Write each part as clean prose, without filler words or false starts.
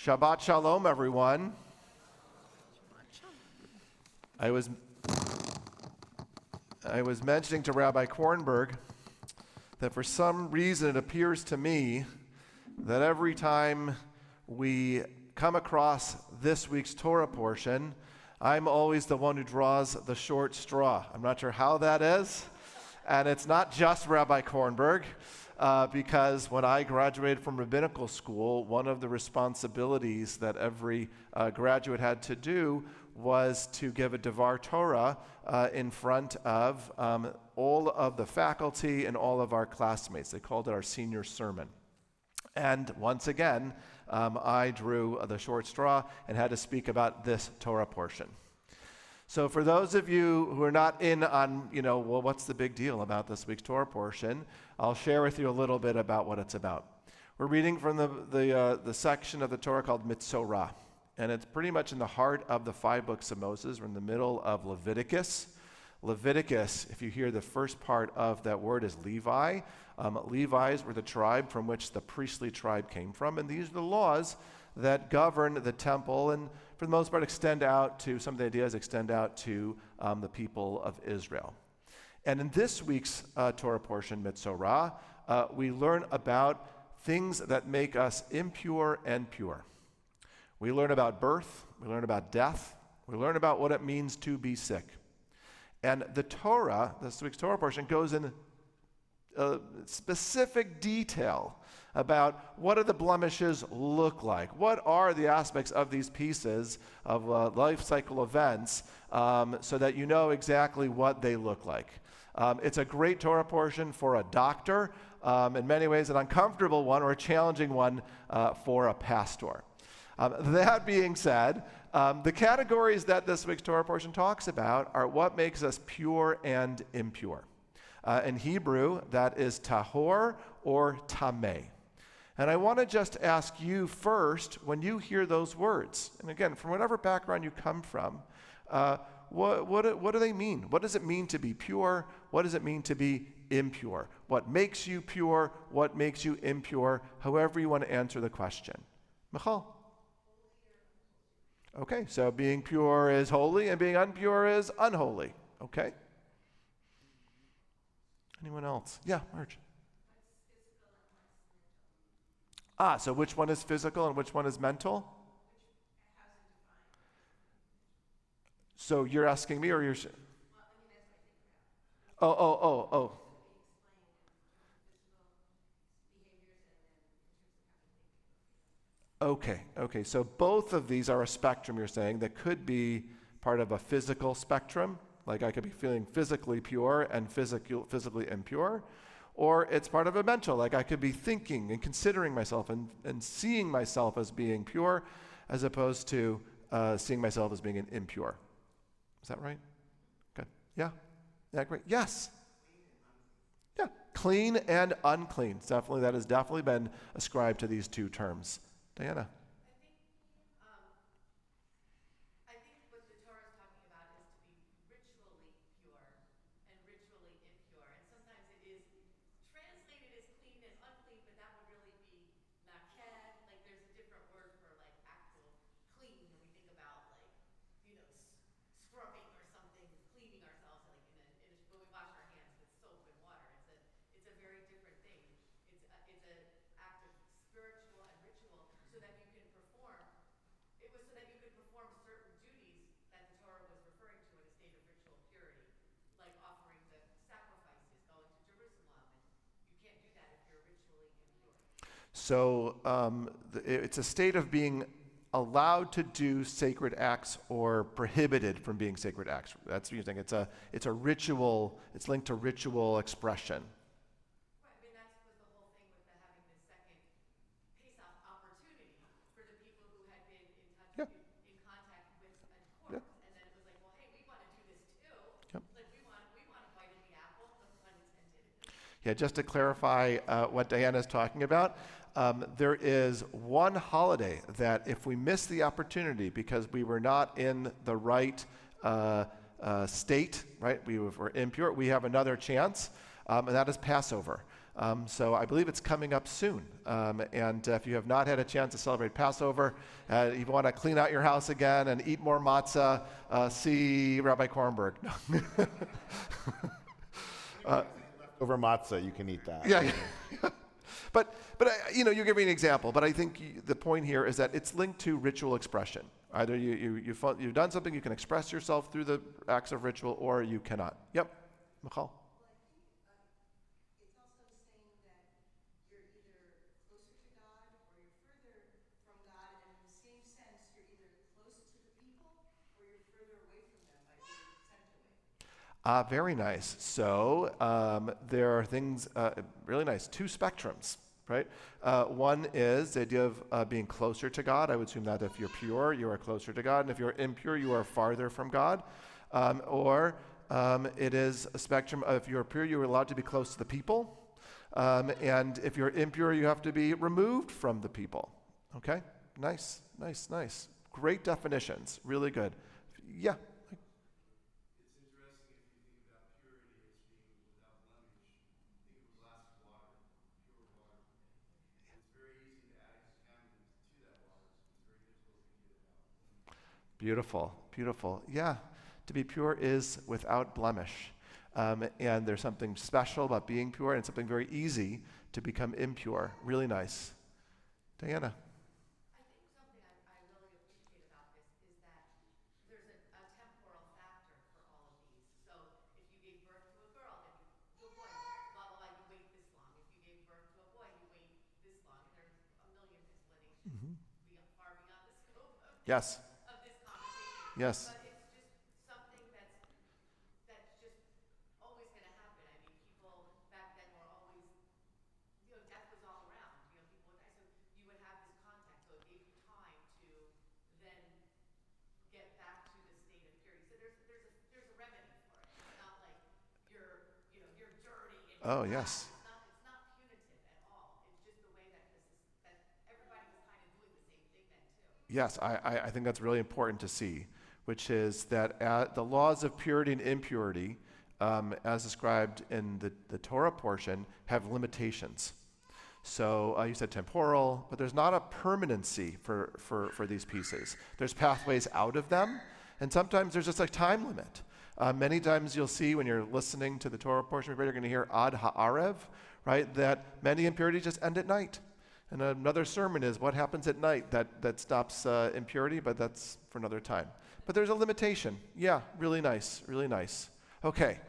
Shabbat Shalom, everyone. I was mentioning to Rabbi Kornberg that for some reason it appears to me that every time we come across this week's Torah portion, I'm always the one who draws the short straw. I'm not sure how that is, and it's not just Rabbi Kornberg. Because when I graduated from rabbinical school, one of the responsibilities that every graduate had to do was to give a Devar Torah in front of all of the faculty and all of our classmates. They called it our senior sermon. And once again, I drew the short straw and had to speak about this Torah portion. So for those of you who are not in on, well, what's the big deal about this week's Torah portion, I'll share with you a little bit about what it's about. We're reading from the section of the Torah called Metzora, and it's pretty much in the heart of the 5 books of Moses. We're in the middle of Leviticus. Leviticus, if you hear the first part of that word, is Levi. Levi's were the tribe from which the priestly tribe came from, and these are the laws that govern the temple and for the most part extend out to the people of Israel. And in this week's Torah portion, Metzora, we learn about things that make us impure and pure. We learn about birth, we learn about death, we learn about what it means to be sick. And the Torah, this week's Torah portion, goes in specific detail about what do the blemishes look like? What are the aspects of these pieces of life cycle events so that you know exactly what they look like? It's a great Torah portion for a doctor, in many ways an uncomfortable one or a challenging one for a pastor. That being said, the categories that this week's Torah portion talks about are what makes us pure and impure. In Hebrew, that is tahor or tameh. And I want to just ask you first, when you hear those words, and again, from whatever background you come from, what do they mean? What does it mean to be pure? What does it mean to be impure? What makes you pure? What makes you impure? However you want to answer the question. Michal? Okay, so being pure is holy and being impure is unholy. Okay. Anyone else? Yeah, Marge. So which one is physical and which one is mental? So you're asking me or you're... Oh. Okay, so both of these are a spectrum, you're saying, that could be part of a physical spectrum, like I could be feeling physically pure and physically impure, or it's part of a mental, like I could be thinking and considering myself and seeing myself as being pure as opposed to seeing myself as being impure. Is that right? Good. Yeah, great. Yes. Yeah, clean and unclean. That has definitely been ascribed to these two terms. Diana. I think what the Torah is talking about is to be ritually pure and ritually impure. And sometimes it is translated as clean and unclean, but that would really be naked. Like there's a different word for like actual clean. And we think about like, scrubbing or something, cleaning ourselves like when we wash our hands with soap and water. It's a very different thing. It's an act of spiritual and ritual so that you can perform. It was so that you could perform certain duties that the Torah was referring to in a state of ritual purity, like offering the sacrifices, going to Jerusalem, and you can't do that if you're ritually impure. So it's a state of being allowed to do sacred acts or prohibited from being sacred acts. That's what you're saying. It's a ritual. It's linked to ritual expression. Right. I mean, that was the whole thing with having the second Pesach opportunity for the people who had been in contact with a corpse, and then it was like, well, hey, we want to do this too. Yep. Like we want to bite in the apple, no pun intended. Yeah, just to clarify what Diana is talking about. There is one holiday that if we miss the opportunity because we were not in the right state, right? We were impure, we have another chance, and that is Passover. So I believe it's coming up soon. And if you have not had a chance to celebrate Passover, if you want to clean out your house again and eat more matzah, see Rabbi Kornberg. Over matzah, you can eat that. Yeah. But you're giving an example. But I think the point here is that it's linked to ritual expression. Either you've done something, you can express yourself through the acts of ritual, or you cannot. Yep, Michal. It's also saying that you're either closer to God or you're further from God, and in the same sense, you're either closer to the people or you're further away from them by being sent away. Very nice. So there are things, really nice, two spectrums, right? One is the idea of being closer to God. I would assume that if you're pure, you are closer to God, and if you're impure, you are farther from God. Or it is a spectrum of if you're pure, you're allowed to be close to the people. And if you're impure, you have to be removed from the people. Okay? Nice. Great definitions. Really good. Yeah. It's interesting if you think about purity as being without blemish. Think of a glass of water, pure water. It's very easy to add a contaminant to that water. It's very difficult to get it out. Beautiful. Yeah. To be pure is without blemish. And there's something special about being pure, and something very easy to become impure. Really nice. Diana. I think something I really appreciate about this is that there's a temporal factor for all of these. So if you gave birth to a girl, then you boy, blah, blah, blah, you wait this long. If you gave birth to a boy, you wait this long. And there's a million explanations far beyond the scope Yes. of this conversation. Yes. But it's just something that's just always going to happen. I mean, people back then were always, death was all around. People would die. So you would have this contact. So it gave you time to then get back to the state of purity. So there's a remedy for it. It's not like you're dirty and Oh, you're yes. bad. It's not punitive at all. It's just the way that that everybody was kind of doing the same thing then too. Yes, I think that's really important to see, which is that the laws of purity and impurity, as described in the Torah portion, have limitations. So you said temporal, but there's not a permanency for these pieces. There's pathways out of them, and sometimes there's just a time limit. Many times you'll see when you're listening to the Torah portion, you're going to hear ad ha'arev, right? That many impurities just end at night. And another sermon is what happens at night that stops impurity, but that's for another time. But there's a limitation. Yeah, really nice. Okay,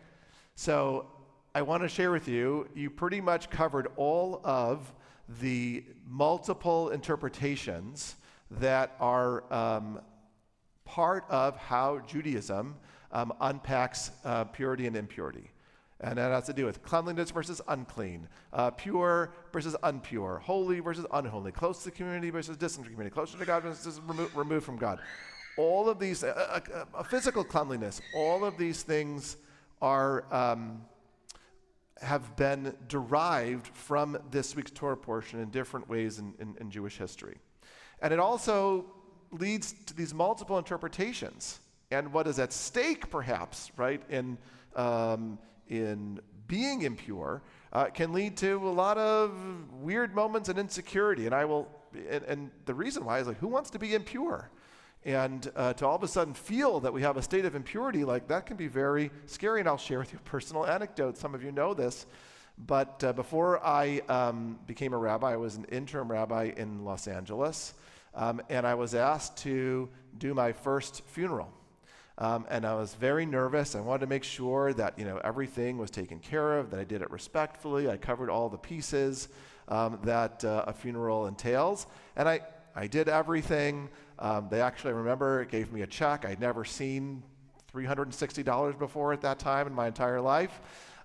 so I want to share with you, you pretty much covered all of the multiple interpretations that are part of how Judaism unpacks purity and impurity. And that has to do with cleanliness versus unclean, pure versus unpure, holy versus unholy, close to the community versus distant from the community, closer to God versus removed from God. All of these, a physical cleanliness, all of these things are have been derived from this week's Torah portion in different ways in Jewish history. And it also leads to these multiple interpretations and what is at stake, perhaps, right, in being impure, can lead to a lot of weird moments and insecurity. And the reason why is who wants to be impure? And to all of a sudden feel that we have a state of impurity, that can be very scary. And I'll share with you a personal anecdote. Some of you know this. But before I became a rabbi, I was an interim rabbi in Los Angeles. And I was asked to do my first funeral. And I was very nervous. I wanted to make sure that everything was taken care of, that I did it respectfully. I covered all the pieces that a funeral entails. And I did everything. They actually, I remember, gave me a check. I'd never seen $360 before at that time in my entire life.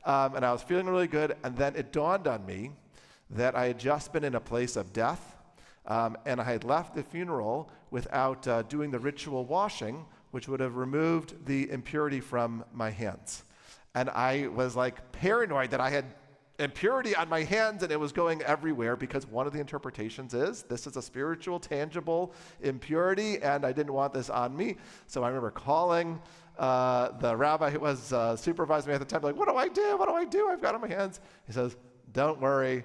And I was feeling really good. And then it dawned on me that I had just been in a place of death. And I had left the funeral without doing the ritual washing, which would have removed the impurity from my hands. And I was paranoid that I had impurity on my hands and it was going everywhere, because one of the interpretations is this is a spiritual, tangible impurity, and I didn't want this on me. So I remember calling the rabbi who was supervising me at the time, what do I do? I've got it on my hands. He says, don't worry.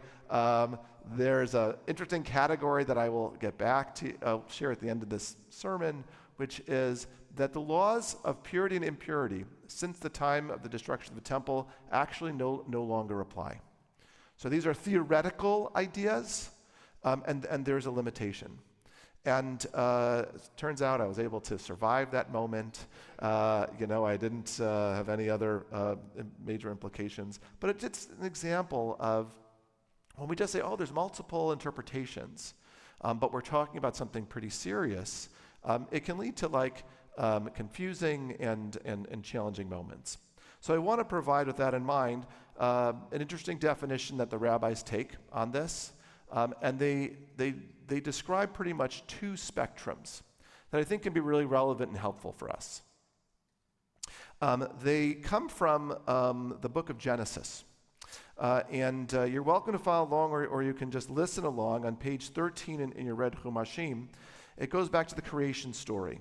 There's an interesting category that I will get back to, share at the end of this sermon, which is that the laws of purity and impurity, since the time of the destruction of the temple, actually no longer apply. So these are theoretical ideas, and there's a limitation. And it turns out I was able to survive that moment. I didn't have any other major implications. But it's an example of when we just say, oh, there's multiple interpretations, but we're talking about something pretty serious, it can lead to confusing and challenging moments. So I want to provide, with that in mind, an interesting definition that the rabbis take on this. And they describe pretty much two spectrums that I think can be really relevant and helpful for us. They come from the book of Genesis. And you're welcome to follow along, or you can just listen along on page 13 in your red Chumashim. It goes back to the creation story.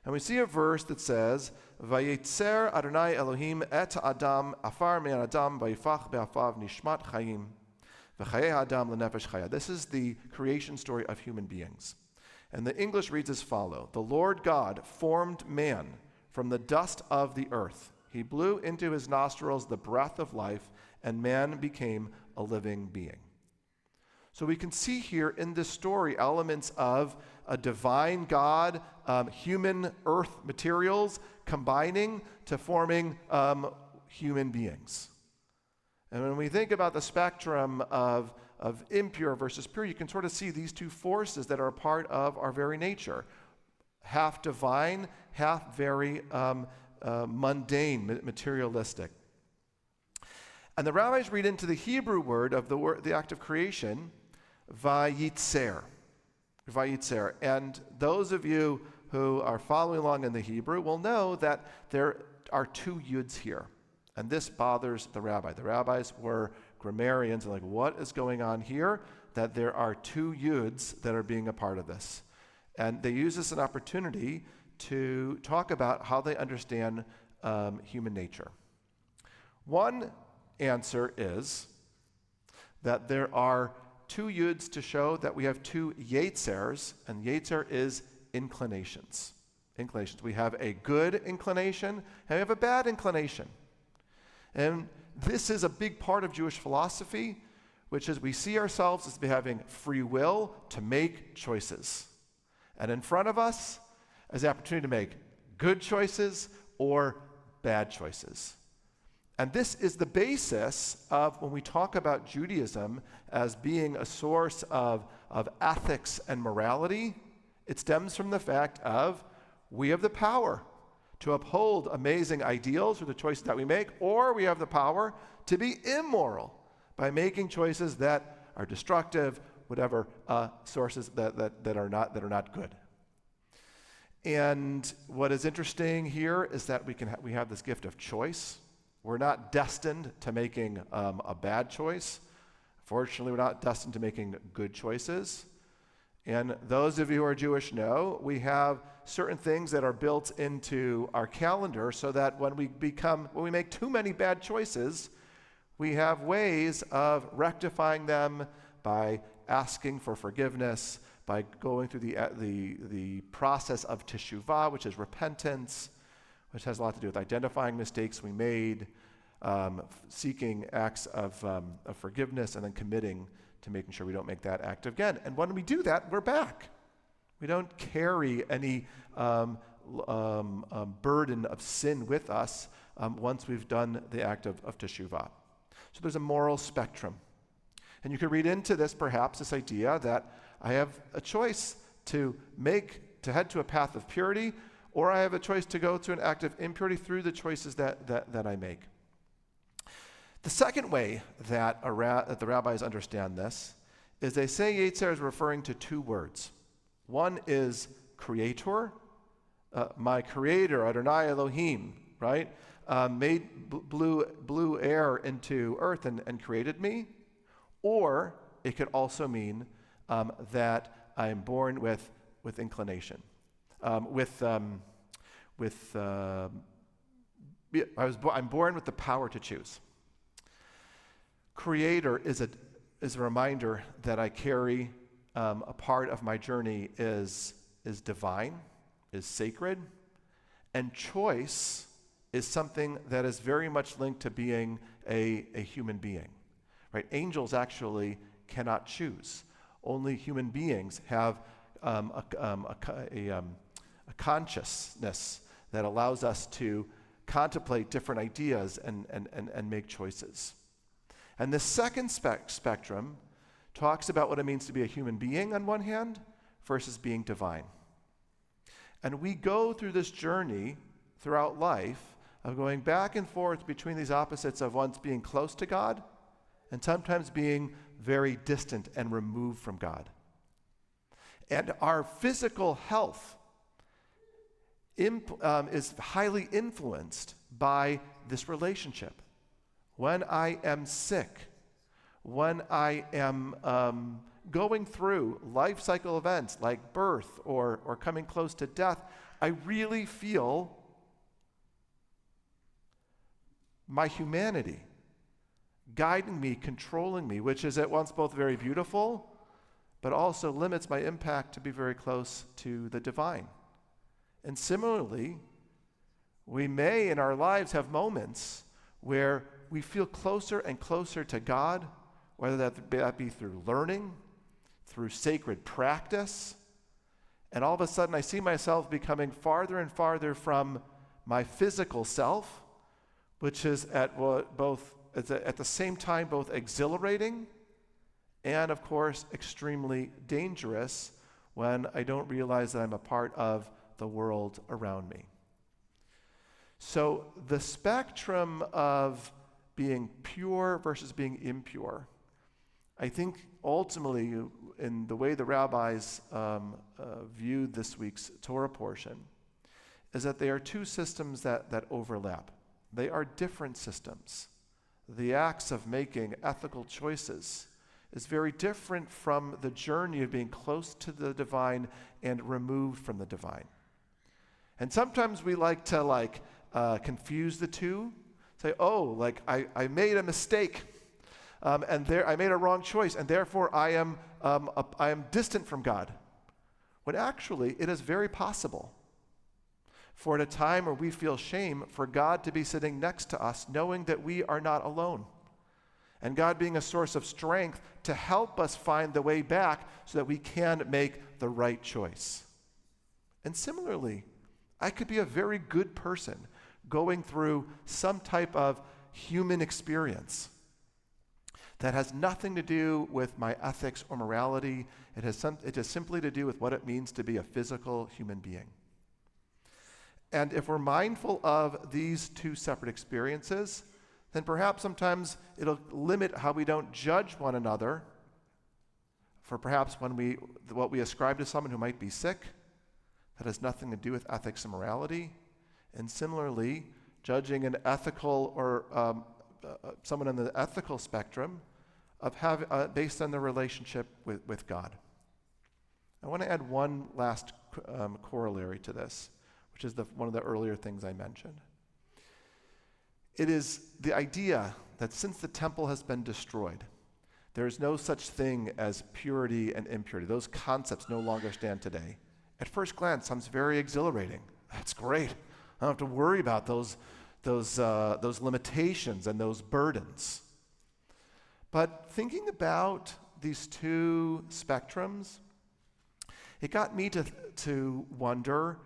And we see a verse that says, Vayetzer Adonai Elohim et Adam afar me'an Adam vayifach be'afav nishmat chayim v'chayei Adam l'nefesh chaya. This is the creation story of human beings. And the English reads as follows: The Lord God formed man from the dust of the earth. He blew into his nostrils the breath of life, and man became a living being. So we can see here in this story elements of a divine God, human earth materials combining to forming human beings. And when we think about the spectrum of impure versus pure, you can sort of see these two forces that are a part of our very nature. Half divine, half very mundane, materialistic. And the rabbis read into the Hebrew word of the act of creation, vayitzer. Vayitzer. And those of you who are following along in the Hebrew will know that there are two yuds here. And this bothers the rabbi. The rabbis were grammarians and what is going on here? That there are two yuds that are being a part of this. And they use this as an opportunity to talk about how they understand human nature. One answer is that there are two yuds to show that we have two yetzers, and yetzer is inclinations. We have a good inclination, and we have a bad inclination. And this is a big part of Jewish philosophy, which is we see ourselves as having free will to make choices. And in front of us is the opportunity to make good choices or bad choices. And this is the basis of when we talk about Judaism as being a source of ethics and morality. It stems from the fact of we have the power to uphold amazing ideals through the choices that we make, or we have the power to be immoral by making choices that are destructive, whatever sources that are not good. And what is interesting here is that we have this gift of choice. We're not destined to making a bad choice. Fortunately, we're not destined to making good choices. And those of you who are Jewish know we have certain things that are built into our calendar so that when we make too many bad choices, we have ways of rectifying them by asking for forgiveness, by going through the process of teshuvah, which is repentance, which has a lot to do with identifying mistakes we made, seeking acts of forgiveness, and then committing to making sure we don't make that act again. And when we do that, we're back. We don't carry any burden of sin with us once we've done the act of teshuvah. So there's a moral spectrum. And you could read into this, perhaps, this idea that I have a choice to head to a path of purity, or I have a choice to go to an act of impurity through the choices that I make. The second way that the rabbis understand this is they say Yetzer is referring to two words. One is creator, my creator, Adonai Elohim, right? Blew air into earth and created me. Or it could also mean that I am born with inclination. I'm born with the power to choose. Creator is a reminder that I carry. A part of my journey is divine, is sacred, and choice is something that is very much linked to being a human being. Right? Angels actually cannot choose. Only human beings have a consciousness that allows us to contemplate different ideas and make choices. And the second spectrum talks about what it means to be a human being on one hand versus being divine. And we go through this journey throughout life of going back and forth between these opposites of once being close to God and sometimes being very distant and removed from God. And our physical health is highly influenced by this relationship. When I am sick, when I am going through life cycle events like birth or coming close to death, I really feel my humanity guiding me, controlling me, which is at once both very beautiful, but also limits my impact to be very close to the divine. And similarly, we may in our lives have moments where we feel closer and closer to God, whether that be through learning, through sacred practice, and all of a sudden I see myself becoming farther and farther from my physical self, which is at the same time both exhilarating and, of course, extremely dangerous when I don't realize that I'm a part of the world around me. So the spectrum of being pure versus being impure, I think ultimately, in the way the rabbis viewed this week's Torah portion, is that they are two systems that overlap. They are different systems. The acts of making ethical choices is very different from the journey of being close to the divine and removed from the divine. And sometimes we like to confuse the two, say, I made a mistake, and I made a wrong choice, and therefore I am distant from God. When actually it is very possible for at a time where we feel shame, for God to be sitting next to us, knowing that we are not alone. And God being a source of strength to help us find the way back so that we can make the right choice. And similarly, I could be a very good person going through some type of human experience that has nothing to do with my ethics or morality. It has simply to do with what it means to be a physical human being. And if we're mindful of these two separate experiences, then perhaps sometimes it'll limit how we don't judge one another for perhaps what we ascribe to someone who might be sick that has nothing to do with ethics and morality. And similarly, judging an ethical or someone on the ethical spectrum of based on their relationship with God. I want to add one last corollary to this, which is one of the earlier things I mentioned. It is the idea that since the temple has been destroyed, there is no such thing as purity and impurity. Those concepts no longer stand today. At first glance, sounds very exhilarating. That's great. I don't have to worry about those limitations and those burdens. But thinking about these two spectrums, it got me to wonder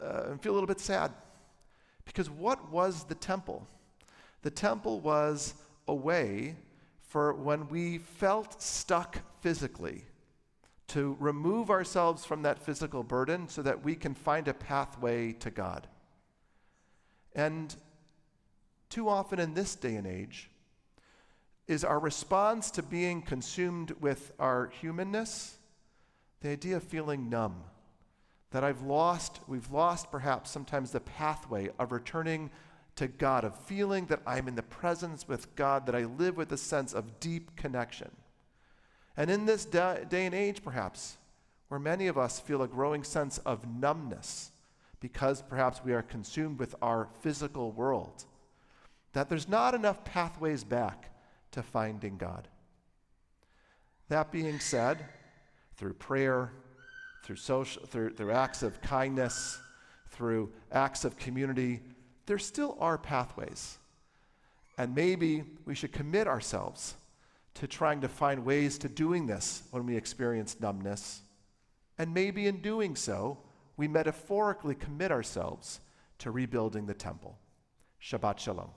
and feel a little bit sad. Because what was the temple? The temple was a way for when we felt stuck physically to remove ourselves from that physical burden so that we can find a pathway to God. And too often in this day and age is our response to being consumed with our humanness, the idea of feeling numb, that we've lost perhaps sometimes the pathway of returning to God, of feeling that I'm in the presence with God, that I live with a sense of deep connection. And in this day and age, perhaps, where many of us feel a growing sense of numbness because perhaps we are consumed with our physical world, that there's not enough pathways back to finding God. That being said, through prayer, through acts of kindness, through acts of community, there still are pathways. And maybe we should commit ourselves to trying to find ways to doing this when we experience numbness. And maybe in doing so, we metaphorically commit ourselves to rebuilding the temple. Shabbat Shalom.